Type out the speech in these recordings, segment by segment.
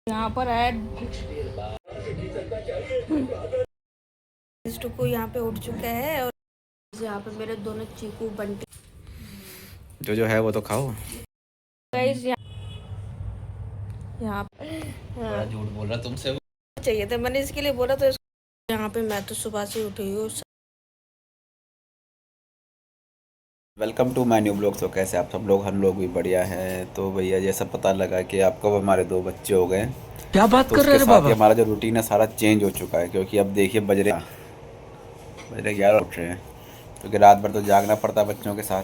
यहाँ पर है टुकू यहाँ पे उठ चुका है और यहाँ पे मेरे दोनों चीकू बंटी जो है वो तो खाओ। गाइस यहाँ बड़ा झूठ बोल रहा तुमसे वो। चाहिए था, मैंने इसके लिए बोला तो इसको। यहाँ पे मैं तो सुबह से उठी हूँ। Welcome to my new blog. तो कैसे आप सब लोग? हम लोग भी बढ़िया हैं। तो भैया जैसा पता लगा कि आपको हमारे 2 बच्चे हो गए, क्या बात तो कर रहे उसके हैं साथ ही बाबा? हमारा जो रूटीन है सारा चेंज हो चुका है। क्योंकि अब देखिए बज रहे 11 उठ रहे हैं, क्योंकि रात भर तो जागना पड़ता है बच्चों के साथ।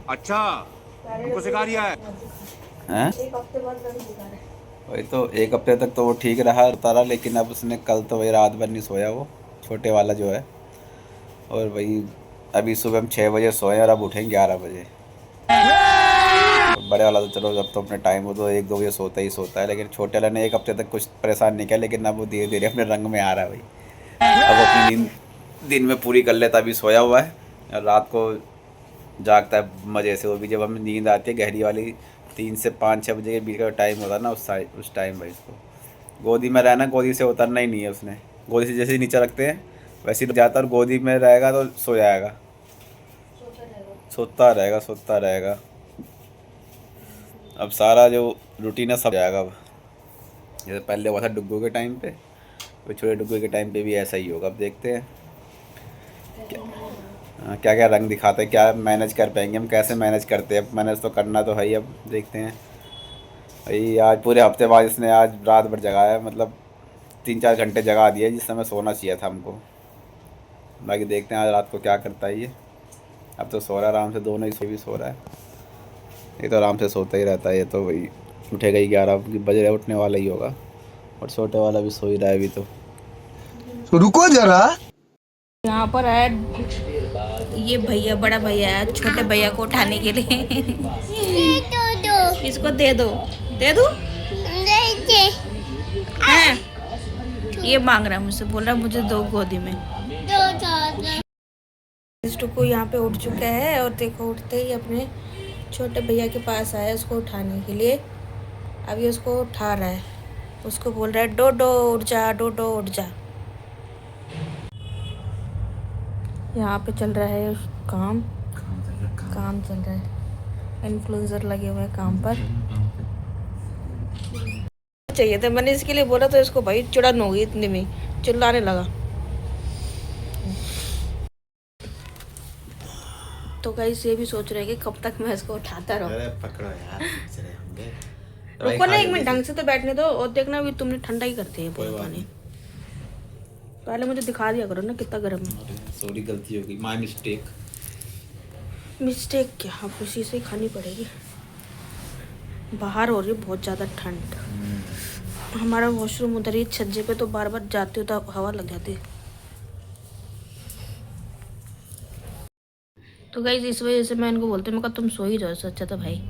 अच्छा, तुमको सिखा रिया है? हैं? एक हफ्ते बाद रंग दिखा रहा है। वही तो 1 हफ्ते तक तो वो ठीक रहा तारा, लेकिन अब उसने कल तो वही रात भर नहीं सोया, वो छोटे वाला जो है। और वही अभी सुबह हम 6 बजे सोए और अब उठेंगे 11 बजे। बड़े वाला तो चलो जब तो अपने टाइम हो तो 1-2 बजे सोता ही सोता है, लेकिन छोटे वाले ने 1 हफ्ते तक कुछ परेशान नहीं किया, लेकिन अब वो धीरे धीरे अपने रंग में आ रहा है भाई। अब अपनी नींद दिन में पूरी कर लेता, अभी सोया हुआ है और रात को जागता है मज़े से। वो भी जब हमें नींद आती है गहरी वाली 3 से 5-6 बजे के बीच का टाइम होता है ना, उस टाइम भाई इसको गोदी में रहना, गोदी से उतरना ही नहीं है उसने। गोदी से जैसे ही नीचे रखते हैं वैसे ही जाता, और गोदी में रहेगा तो सो जाएगा, सोता रहेगा। अब सारा जो रूटीन है सब जाएगा। अब जैसे पहले हुआ था डुग्गू के टाइम पे, तो छोटे डुग्गू के टाइम पे भी ऐसा ही होगा। अब देखते हैं क्या क्या रंग दिखाते हैं, क्या मैनेज कर पाएंगे हम, कैसे मैनेज करते हैं। अब मैनेज तो करना तो है ही। अब देखते हैं भाई, आज पूरे हफ्ते बाद इसने आज रात भर जगाया है, मतलब 3-4 घंटे जगा दिए जिस समय सोना चाहिए था हमको। बाकी देखते हैं आज रात को क्या करता है ये। अब तो सो रहा है आराम से, दोनों ही भी सो रहा है। ये तो आराम से सोता ही रहता है, ये तो वही उठेगा ही 11 बजे, उठने वाला ही होगा। और छोटे वाला भी सो ही रहा है अभी तो रुको जरा। यहाँ पर है ये भैया, बड़ा भैया है छोटे भैया को उठाने के लिए। इसको दे दो, दे दो। हाँ, ये मांग रहा है मुझसे, बोल रहा है मुझे दो गोदी में। को यहाँ पे उठ चुका है और देखो उठते ही अपने छोटे भैया के पास आया उसको उठाने के लिए। अभी उसको उठा रहा है, उसको बोल रहा है डोडो उठ जा, डोडो उठ जा। यहाँ पे चल रहा है काम चल रहा है। इन्फ्लुएंसर लगे हुए हैं काम पर। चाहिए था, मैंने इसके लिए बोला तो इसको भाई चिड़न हो गई, इतने में चिल्लाने लगा। तो गाइस ये भी सोच रहे हैं कि कब तक मैं इसको उठाता रहूं। पकड़ो यार, रुको ना 1 मिनट, ढंग से तो बैठने दो। और देखना अभी तुमने ठंडा ही करते हैं पानी। पहले मुझे दिखा दिया करो ना कितना गर्म है। सॉरी, गलती हो गई, माय मिस्टेक क्या, अब उसी से खानी पड़ेगी। बाहर हो रही है बहुत ज़्यादा ठंड। हमारा वॉशरूम उधर ही छज्जे पे, तो बार बार जाती हो तो हवा लग जाती है। तो गाइस इस वजह से मैं इनको बोलती हूँ, मैं कहा तुम सो ही जाओ, इससे अच्छा था भाई।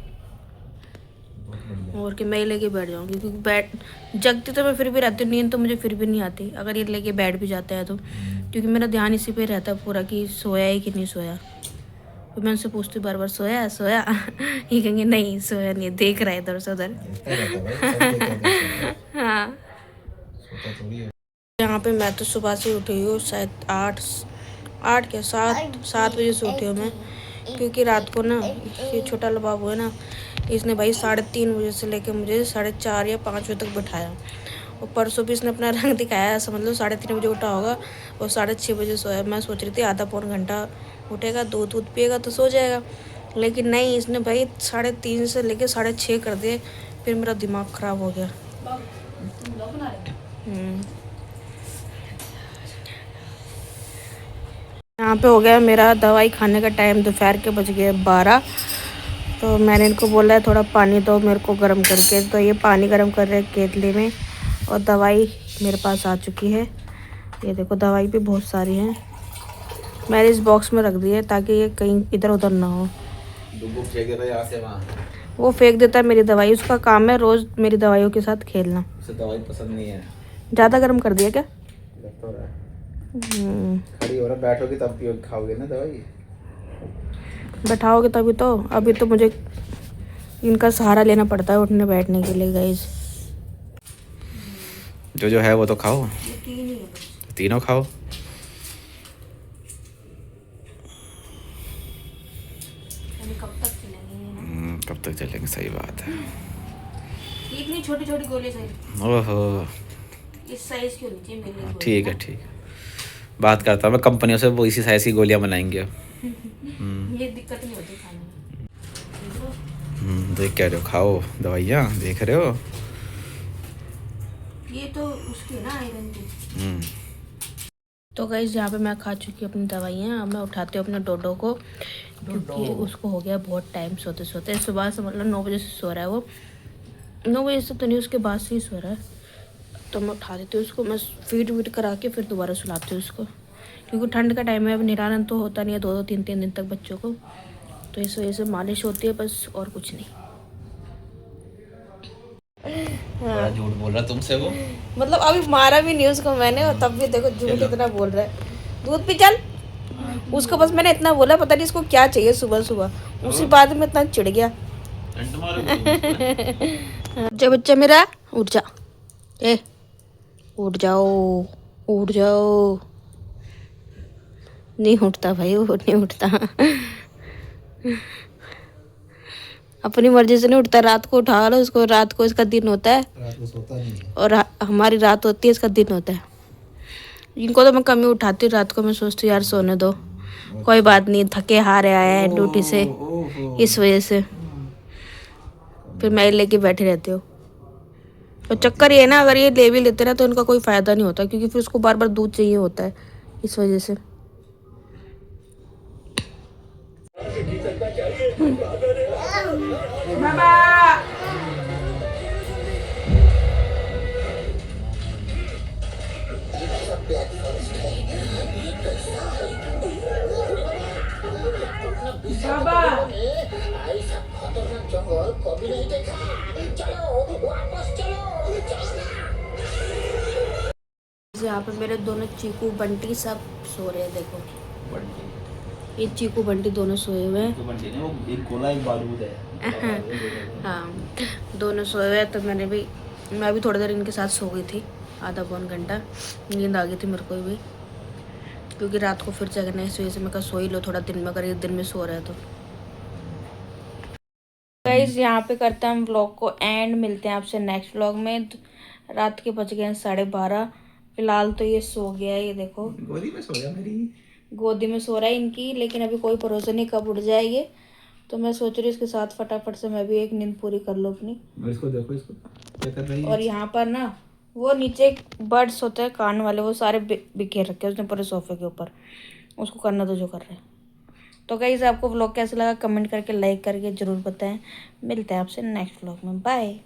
और कि मैं ही लेके बैठ जाऊँगी, क्योंकि बैठ जगती तो मैं फिर भी रहती हूँ, नींद तो मुझे फिर भी नहीं आती अगर ये लेके बैठ भी जाता है तो। क्योंकि मेरा ध्यान इसी पे रहता है पूरा कि सोया है कि नहीं सोया। तो मैं उनसे पूछती हूँ बार बार सोया सोया। ये कहेंगे नहीं सोया नहीं, देख रहा है इधर से उधर। हाँ, यहाँ पे मैं तो सुबह से उठी हूँ, शायद 7 बजे से उठी हूँ मैं। क्योंकि रात को ना ये छोटा वाला बाबू है ना, इसने भाई 3:30 बजे से लेकर मुझे 4:30 या 5 बजे तक बैठाया। और परसों भी इसने अपना रंग दिखाया, समझ लो 3:30 बजे उठा होगा और 6:30 बजे सोया। मैं सोच रही थी आधा पौन घंटा उठेगा, दूध पिएगा तो सो जाएगा, लेकिन नहीं, इसने भाई 3:30 से लेकर 6:30 कर दिए। फिर मेरा दिमाग ख़राब हो गया। यहाँ पे हो गया मेरा दवाई खाने का टाइम, दोपहर के बज गए 12। तो मैंने इनको बोला है थोड़ा पानी दो मेरे को गर्म करके, तो ये पानी गर्म कर रहे हैं केतली में। और दवाई मेरे पास आ चुकी है, ये देखो दवाई भी बहुत सारी है। मैंने इस बॉक्स में रख दी है ताकि ये कहीं इधर उधर ना हो। फेंक देता है यहाँ से वहाँ। वो फेंक देता है मेरी दवाई, उसका काम है रोज़ मेरी दवाइयों के साथ खेलना। उसे दवाई पसंद नहीं है। ज़्यादा गर्म कर दिया क्या? लग तो रहा है। खड़ी हो रहा, बैठोगे तब पियो खाओगे ना दवाई। बैठाओगे तभी तो। अभी तो मुझे इनका सहारा लेना पड़ता है उठने बैठने के लिए गाइस। जो जो है वो तो खाओ, ये 3 ही है बस। तीनों खाओ। अभी कब तक चलेंगे ये ना? कब तक चलेंगे, सही बात है। ये इतनी छोटी छोटी गोली सही, ओहो, इस साइज की होनी चाहिए मेरे लिए गोली ठीक है ना। ठीक है, बात करता हूँ मैं कंपनियों से, वो इसी साइज की गोलियाँ बनाएंगे अब। ये दिक्कत नहीं होती खाने में। देख कह रहे हो, खाओ दवाइयाँ, देख रहे हो। ये तो उसकी ना आयरन की। हम्म, तो गाइस यहाँ पे मैं खा चुकी हूँ अपनी दवाइयाँ। अब मैं उठाती हूँ अपने डोडो को, क्योंकि उसको हो गया बहुत टाइम सोते सोते। सुबह से मतलब 9 बजे से सो रहा है वो, 9 बजे से तो नहीं, उसके बाद से ही सो रहा है। तो मैं उठा देती हूँ उसको, मैं फीड वीड करा के फिर दोबारा सुलाती हूँ उसको, क्योंकि ठंड का टाइम है। अब निरानंद तो होता नहीं है 2-2 3-3 दिन तक बच्चों को, तो इस वजह से मालिश होती है बस, और कुछ नहीं। बड़ा झूठ बोल रहा तुमसे वो। मतलब अभी मारा भी नहीं उसको मैंने, और तब भी देखो झूठ इतना बोल रहा है। दूध पी चल। उसको बस मैंने इतना बोला, पता नहीं इसको क्या चाहिए सुबह सुबह, उसी बात में इतना चिढ़ गया। जा बच्चा मेरा, उठ जा, ए उठ जाओ, उठ जाओ। नहीं उठता भाई, वो नहीं उठता। अपनी मर्जी से नहीं उठता। रात को उठा लो उसको, रात को इसका दिन होता है, रात को सोता नहीं है। और हमारी रात होती है, इसका दिन होता है। इनको तो मैं कम ही उठाती हूँ रात को, मैं सोचती हूँ यार सोने दो, कोई बात नहीं, थके हारे आए हैं ड्यूटी से, इस वजह से फिर मैं लेके बैठी रहती हूँ। और चक्कर ये है ना, अगर ये ले भी लेते ना तो इनका कोई फायदा नहीं होता, क्योंकि फिर उसको बार बार दूध चाहिए होता है, इस वजह से। यहाँ पे मेरे दोनों चीकू बंटी सब सो रहे हैं, देखो ये चीकू बंटी दोनों सोए हुए हैं। एक गोला एक बारूद है। हाँ, दोनों सोए हुए हैं। तो मैं भी थोड़ी देर इनके साथ सो गई थी, आधा पौन घंटा। नींद आ गई थी मेरे को भी, क्योंकि रात को फिर जगना है, इस वजह से मैं कहा सो ही लो थोड़ा दिन में, अगर ये दिन में सो रहा है तो। गाइस यहाँ पे करते हैं हम व्लॉग को एंड, मिलते हैं आपसे नेक्स्ट व्लॉग में। रात के बज गए हैं 12:30। फिलहाल तो ये सो गया है, ये देखो गोदी में सो गया मेरी। गोदी में सो रहा है इनकी, लेकिन अभी कोई भरोसा नहीं कब उठ जाए ये। तो मैं सोच रही हूँ इसके साथ फटाफट से मैं भी एक नींद पूरी कर लूँ अपनी। इसको देखो, इसको क्या कर रही है। और यहाँ पर ना वो नीचे बर्ड्स होते हैं कान वाले, वो सारे बिखेर रखे हैं उसने पूरे सोफे के ऊपर, उसको करना तो जो कर रहे हैं। तो गाइस आपको व्लॉग कैसा लगा कमेंट करके, लाइक करके ज़रूर बताएं। मिलते हैं आपसे नेक्स्ट व्लॉग में, बाय।